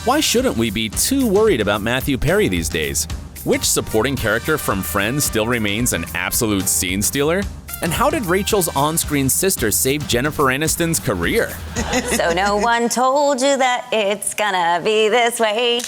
Why shouldn't we be too worried about Matthew Perry these days? Which supporting character from Friends still remains an absolute scene stealer? And how did Rachel's on-screen sister save Jennifer Aniston's career? So no one told you that it's gonna be this way.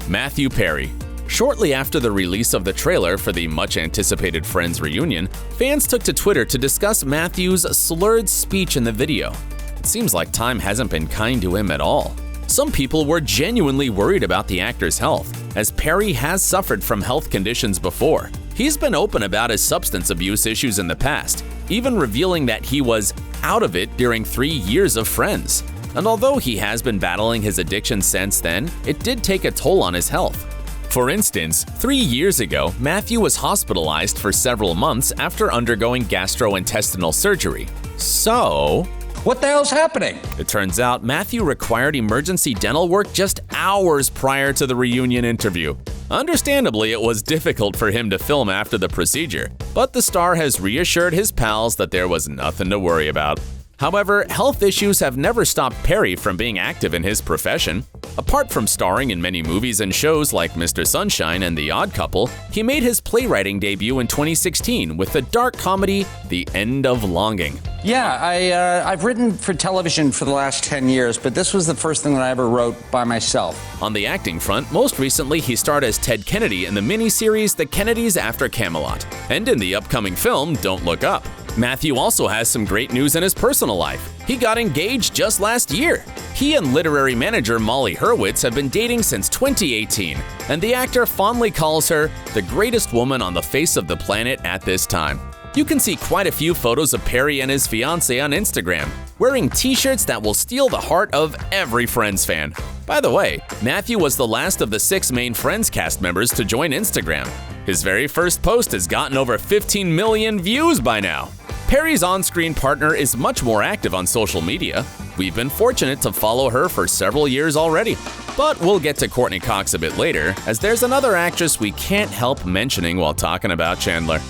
Matthew Perry. Shortly after the release of the trailer for the much-anticipated Friends reunion, fans took to Twitter to discuss Matthew's slurred speech in the video. It seems like time hasn't been kind to him at all. Some people were genuinely worried about the actor's health, as Perry has suffered from health conditions before. He's been open about his substance abuse issues in the past, even revealing that he was out of it during 3 years of Friends. And although he has been battling his addiction since then, it did take a toll on his health. For instance, 3 years ago, Matthew was hospitalized for several months after undergoing gastrointestinal surgery. So, what the hell's happening? It turns out Matthew required emergency dental work just hours prior to the reunion interview. Understandably, it was difficult for him to film after the procedure, but the star has reassured his pals that there was nothing to worry about. However, health issues have never stopped Perry from being active in his profession. Apart from starring in many movies and shows like Mr. Sunshine and The Odd Couple, he made his playwriting debut in 2016 with the dark comedy The End of Longing. Yeah, I've written for television for the last 10 years, but this was the first thing that I ever wrote by myself. On the acting front, most recently he starred as Ted Kennedy in the miniseries The Kennedys After Camelot, and in the upcoming film Don't Look Up. Matthew also has some great news in his personal life. He got engaged just last year. He and literary manager Molly Hurwitz have been dating since 2018, and the actor fondly calls her the greatest woman on the face of the planet at this time. You can see quite a few photos of Perry and his fiancée on Instagram, wearing t-shirts that will steal the heart of every Friends fan. By the way, Matthew was the last of the 6 main Friends cast members to join Instagram. His very first post has gotten over 15 million views by now. Perry's on-screen partner is much more active on social media. We've been fortunate to follow her for several years already. But we'll get to Courtney Cox a bit later, as there's another actress we can't help mentioning while talking about Chandler.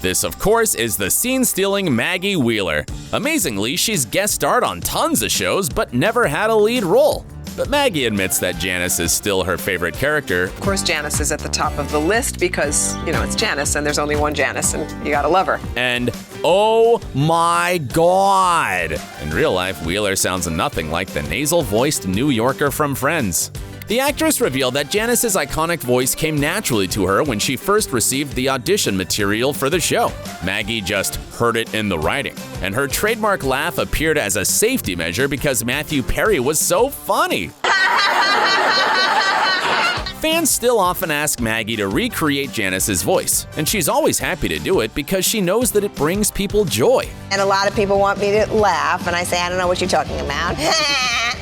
This, of course, is the scene-stealing Maggie Wheeler. Amazingly, she's guest starred on tons of shows, but never had a lead role. But Maggie admits that Janice is still her favorite character. Of course, Janice is at the top of the list because, it's Janice, and there's only one Janice, and you gotta love her. And oh my God! In real life, Wheeler sounds nothing like the nasal-voiced New Yorker from Friends. The actress revealed that Janice's iconic voice came naturally to her when she first received the audition material for the show. Maggie just heard it in the writing, and her trademark laugh appeared as a safety measure because Matthew Perry was so funny. Fans still often ask Maggie to recreate Janice's voice, and she's always happy to do it because she knows that it brings people joy. And a lot of people want me to laugh, and I say, I don't know what you're talking about.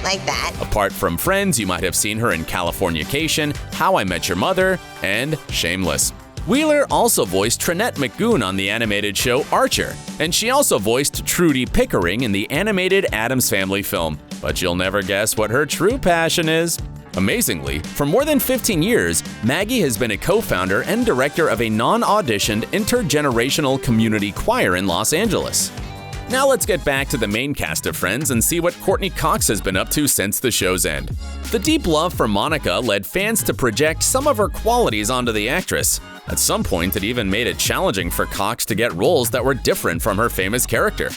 Like that. Apart from Friends, you might have seen her in Californication, How I Met Your Mother, and Shameless. Wheeler also voiced Trinette McGoon on the animated show Archer, and she also voiced Trudy Pickering in the animated Addams Family film. But you'll never guess what her true passion is. Amazingly, for more than 15 years, Maggie has been a co-founder and director of a non-auditioned intergenerational community choir in Los Angeles. Now let's get back to the main cast of Friends and see what Courtney Cox has been up to since the show's end. The deep love for Monica led fans to project some of her qualities onto the actress. At some point, it even made it challenging for Cox to get roles that were different from her famous character.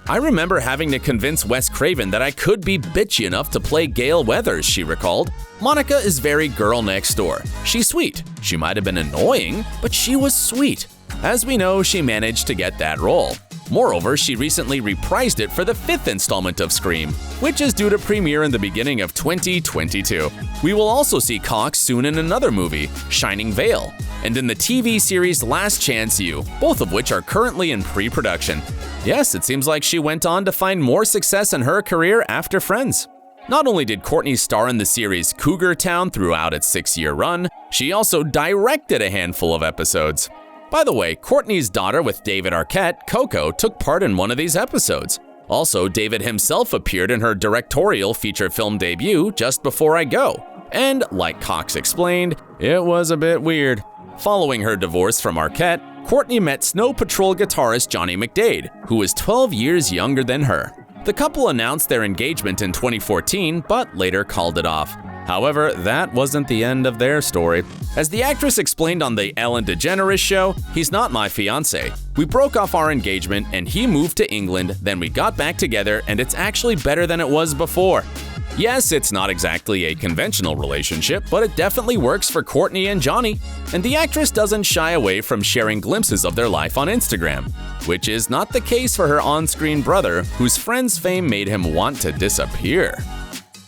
I remember having to convince Wes Craven that I could be bitchy enough to play Gale Weathers, she recalled. Monica is very girl next door. She's sweet. She might have been annoying, but she was sweet. As we know, she managed to get that role. Moreover, she recently reprised it for the 5th installment of Scream, which is due to premiere in the beginning of 2022. We will also see Cox soon in another movie, Shining Vale, and in the TV series Last Chance U, both of which are currently in pre-production. Yes, it seems like she went on to find more success in her career after Friends. Not only did Courtney star in the series Cougar Town throughout its 6-year run, she also directed a handful of episodes. By the way, Courtney's daughter with David Arquette, Coco, took part in one of these episodes. Also, David himself appeared in her directorial feature film debut, Just Before I Go. And, like Cox explained, it was a bit weird. Following her divorce from Arquette, Courtney met Snow Patrol guitarist Johnny McDade, who was 12 years younger than her. The couple announced their engagement in 2014, but later called it off. However, that wasn't the end of their story. As the actress explained on the Ellen DeGeneres show, "He's not my fiancé. We broke off our engagement and he moved to England, then we got back together and it's actually better than it was before." Yes, it's not exactly a conventional relationship, but it definitely works for Courtney and Johnny. And the actress doesn't shy away from sharing glimpses of their life on Instagram, which is not the case for her on-screen brother, whose Friends fame made him want to disappear.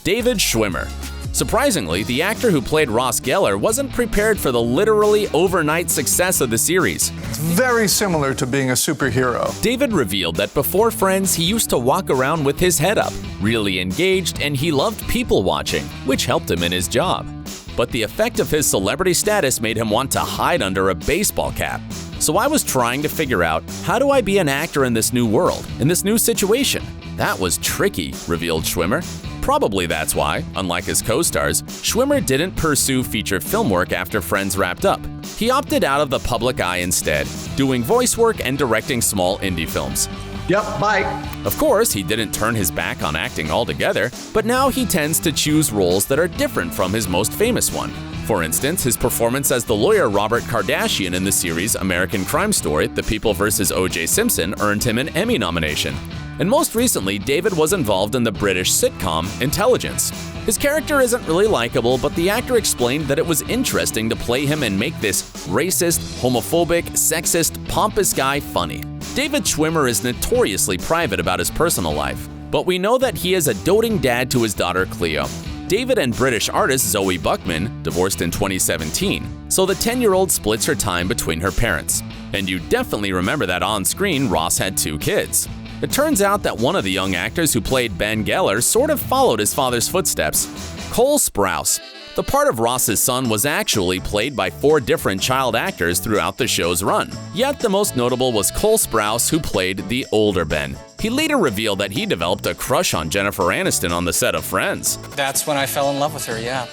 David Schwimmer. Surprisingly, the actor who played Ross Geller wasn't prepared for the literally overnight success of the series. It's very similar to being a superhero. David revealed that before Friends, he used to walk around with his head up, really engaged, and he loved people watching, which helped him in his job. But the effect of his celebrity status made him want to hide under a baseball cap. "So I was trying to figure out, how do I be an actor in this new world, in this new situation? That was tricky," revealed Schwimmer. Probably that's why, unlike his co-stars, Schwimmer didn't pursue feature film work after Friends wrapped up. He opted out of the public eye instead, doing voice work and directing small indie films. Yep, bye. Of course, he didn't turn his back on acting altogether, but now he tends to choose roles that are different from his most famous one. For instance, his performance as the lawyer Robert Kardashian in the series American Crime Story: The People vs. O.J. Simpson earned him an Emmy nomination. And most recently, David was involved in the British sitcom Intelligence. His character isn't really likable, but the actor explained that it was interesting to play him and make this racist, homophobic, sexist, pompous guy funny. David Schwimmer is notoriously private about his personal life, but we know that he is a doting dad to his daughter Cleo. David and British artist Zoe Buckman divorced in 2017, so the 10-year-old splits her time between her parents. And you definitely remember that on screen Ross had 2 kids. It turns out that one of the young actors who played Ben Geller sort of followed his father's footsteps. Cole Sprouse. The part of Ross's son was actually played by 4 different child actors throughout the show's run. Yet the most notable was Cole Sprouse, who played the older Ben. He later revealed that he developed a crush on Jennifer Aniston on the set of Friends. That's when I fell in love with her, yeah.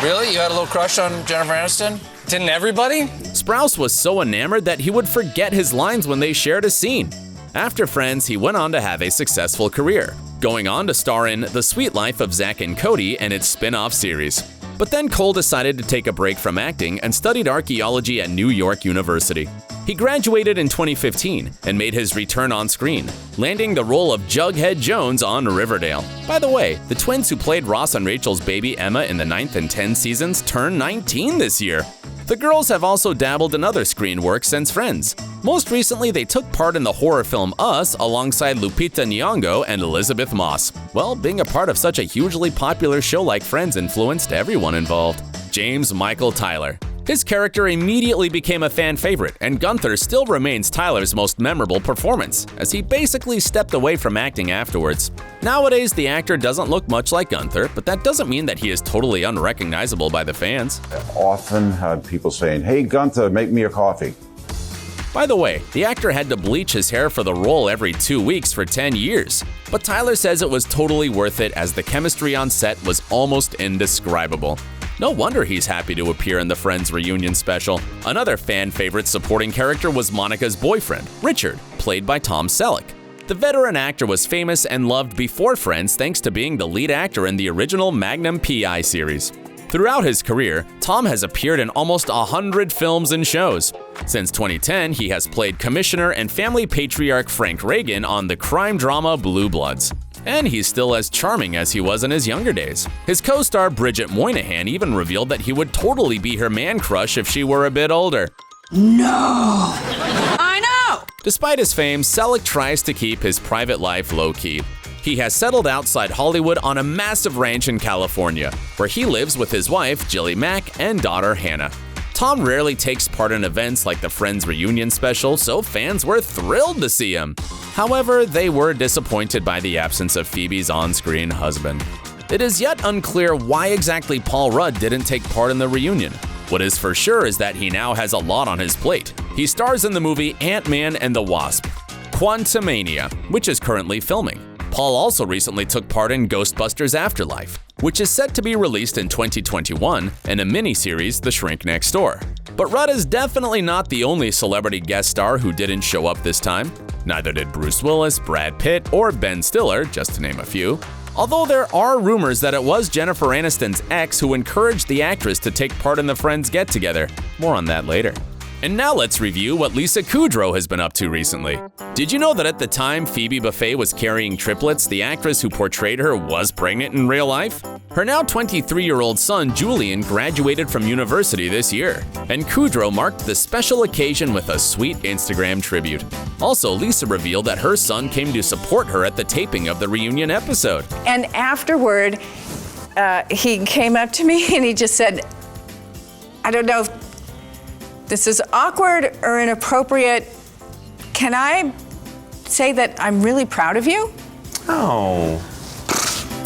Really? You had a little crush on Jennifer Aniston? Didn't everybody? Sprouse was so enamored that he would forget his lines when they shared a scene. After Friends, he went on to have a successful career, going on to star in The Sweet Life of Zack and Cody and its spin-off series. But then Cole decided to take a break from acting and studied archaeology at New York University. He graduated in 2015 and made his return on screen, landing the role of Jughead Jones on Riverdale. By the way, the twins who played Ross and Rachel's baby Emma in the 9th and 10th seasons turned 19 this year. The girls have also dabbled in other screen work since Friends. Most recently, they took part in the horror film Us alongside Lupita Nyong'o and Elizabeth Moss. Well, being a part of such a hugely popular show like Friends influenced everyone involved. James Michael Tyler. His character immediately became a fan favorite, and Gunther still remains Tyler's most memorable performance, as he basically stepped away from acting afterwards. Nowadays, the actor doesn't look much like Gunther, but that doesn't mean that he is totally unrecognizable by the fans. Often had people saying, "Hey Gunther, make me a coffee." By the way, the actor had to bleach his hair for the role every 2 weeks for 10 years. But Tyler says it was totally worth it, as the chemistry on set was almost indescribable. No wonder he's happy to appear in the Friends reunion special. Another fan favorite supporting character was Monica's boyfriend, Richard, played by Tom Selleck. The veteran actor was famous and loved before Friends thanks to being the lead actor in the original Magnum P.I. series. Throughout his career, Tom has appeared in almost 100 films and shows. Since 2010, he has played Commissioner and family patriarch Frank Reagan on the crime drama Blue Bloods. And he's still as charming as he was in his younger days. His co-star Bridget Moynihan even revealed that he would totally be her man crush if she were a bit older. No! I know! Despite his fame, Selleck tries to keep his private life low-key. He has settled outside Hollywood on a massive ranch in California, where he lives with his wife, Jilly Mack, and daughter, Hannah. Tom rarely takes part in events like the Friends reunion special, so fans were thrilled to see him. However, they were disappointed by the absence of Phoebe's on-screen husband. It is yet unclear why exactly Paul Rudd didn't take part in the reunion. What is for sure is that he now has a lot on his plate. He stars in the movie Ant-Man and the Wasp: Quantumania, which is currently filming. Paul also recently took part in Ghostbusters Afterlife, which is set to be released in 2021, and a miniseries, The Shrink Next Door. But Rudd is definitely not the only celebrity guest star who didn't show up this time. Neither did Bruce Willis, Brad Pitt, or Ben Stiller, just to name a few. Although there are rumors that it was Jennifer Aniston's ex who encouraged the actress to take part in the Friends get-together. More on that later. And now let's review what Lisa Kudrow has been up to recently. Did you know that at the time Phoebe Buffay was carrying triplets, the actress who portrayed her was pregnant in real life? Her now 23-year-old son Julian graduated from university this year, and Kudrow marked the special occasion with a sweet Instagram tribute. Also, Lisa revealed that her son came to support her at the taping of the reunion episode. And afterward, he came up to me and he just said, I don't know if this is awkward or inappropriate. Can I say that I'm really proud of you? Oh.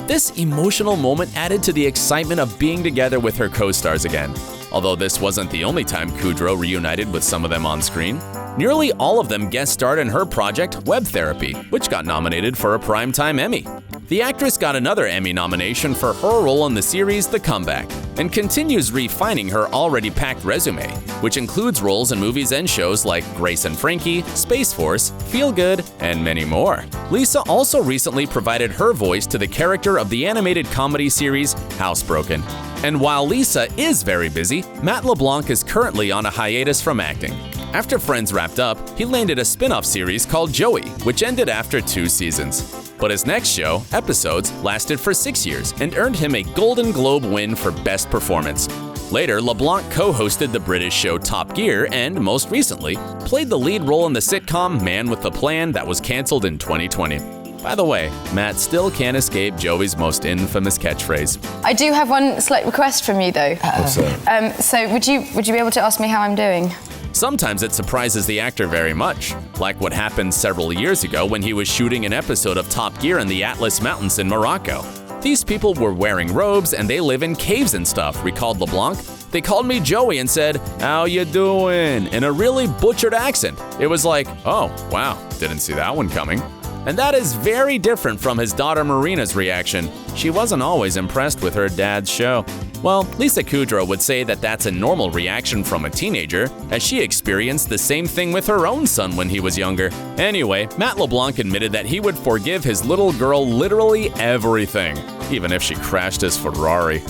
This emotional moment added to the excitement of being together with her co-stars again. Although this wasn't the only time Kudrow reunited with some of them on screen. Nearly all of them guest starred in her project, Web Therapy, which got nominated for a Primetime Emmy. The actress got another Emmy nomination for her role in the series The Comeback, and continues refining her already packed resume, which includes roles in movies and shows like Grace and Frankie, Space Force, Feel Good, and many more. Lisa also recently provided her voice to the character of the animated comedy series Housebroken. And while Lisa is very busy, Matt LeBlanc is currently on a hiatus from acting. After Friends wrapped up, he landed a spin-off series called Joey, which ended after 2 seasons. But his next show, Episodes, lasted for 6 years and earned him a Golden Globe win for Best Performance. Later, LeBlanc co-hosted the British show Top Gear and, most recently, played the lead role in the sitcom Man with a Plan that was canceled in 2020. By the way, Matt still can't escape Joey's most infamous catchphrase. I do have one slight request from you, though. What's that? So would you be able to ask me how I'm doing? Sometimes it surprises the actor very much, like what happened several years ago when he was shooting an episode of Top Gear in the Atlas Mountains in Morocco. These people were wearing robes and they live in caves and stuff, recalled LeBlanc. They called me Joey and said, "How you doing?" in a really butchered accent. It was like, oh, wow, didn't see that one coming. And that is very different from his daughter Marina's reaction. She wasn't always impressed with her dad's show. Well, Lisa Kudrow would say that that's a normal reaction from a teenager, as she experienced the same thing with her own son when he was younger. Anyway, Matt LeBlanc admitted that he would forgive his little girl literally everything, even if she crashed his Ferrari.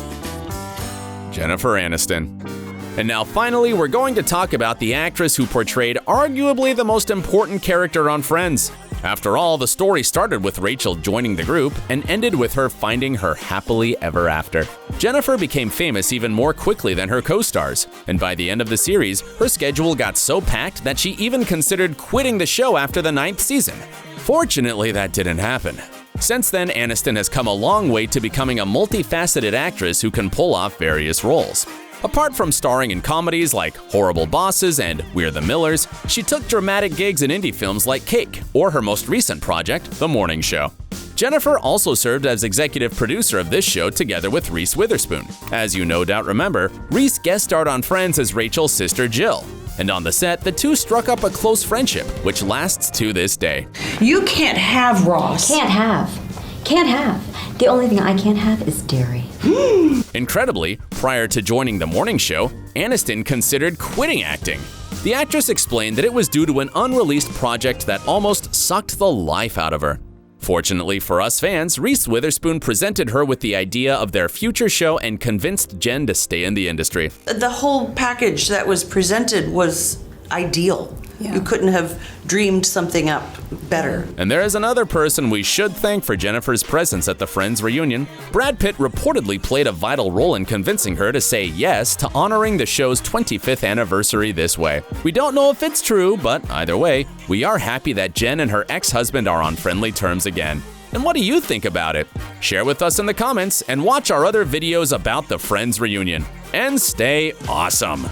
Jennifer Aniston. And now finally, we're going to talk about the actress who portrayed arguably the most important character on Friends. After all, the story started with Rachel joining the group and ended with her finding her happily ever after. Jennifer became famous even more quickly than her co-stars, and by the end of the series, her schedule got so packed that she even considered quitting the show after the 9th season. Fortunately, that didn't happen. Since then, Aniston has come a long way to becoming a multifaceted actress who can pull off various roles. Apart from starring in comedies like Horrible Bosses and We're the Millers, she took dramatic gigs in indie films like Cake, or her most recent project, The Morning Show. Jennifer also served as executive producer of this show together with Reese Witherspoon. As you no doubt remember, Reese guest starred on Friends as Rachel's sister Jill. And on the set, the two struck up a close friendship, which lasts to this day. You can't have Ross. Can't have. The only thing I can't have is dairy. Incredibly, prior to joining The Morning Show, Aniston considered quitting acting. The actress explained that it was due to an unreleased project that almost sucked the life out of her. Fortunately for us fans, Reese Witherspoon presented her with the idea of their future show and convinced Jen to stay in the industry. The whole package that was presented was ideal. Yeah. You couldn't have dreamed something up better. And there is another person we should thank for Jennifer's presence at the Friends reunion. Brad Pitt reportedly played a vital role in convincing her to say yes to honoring the show's 25th anniversary this way. We don't know if it's true, but either way, we are happy that Jen and her ex-husband are on friendly terms again. And what do you think about it? Share with us in the comments and watch our other videos about the Friends reunion. And stay awesome!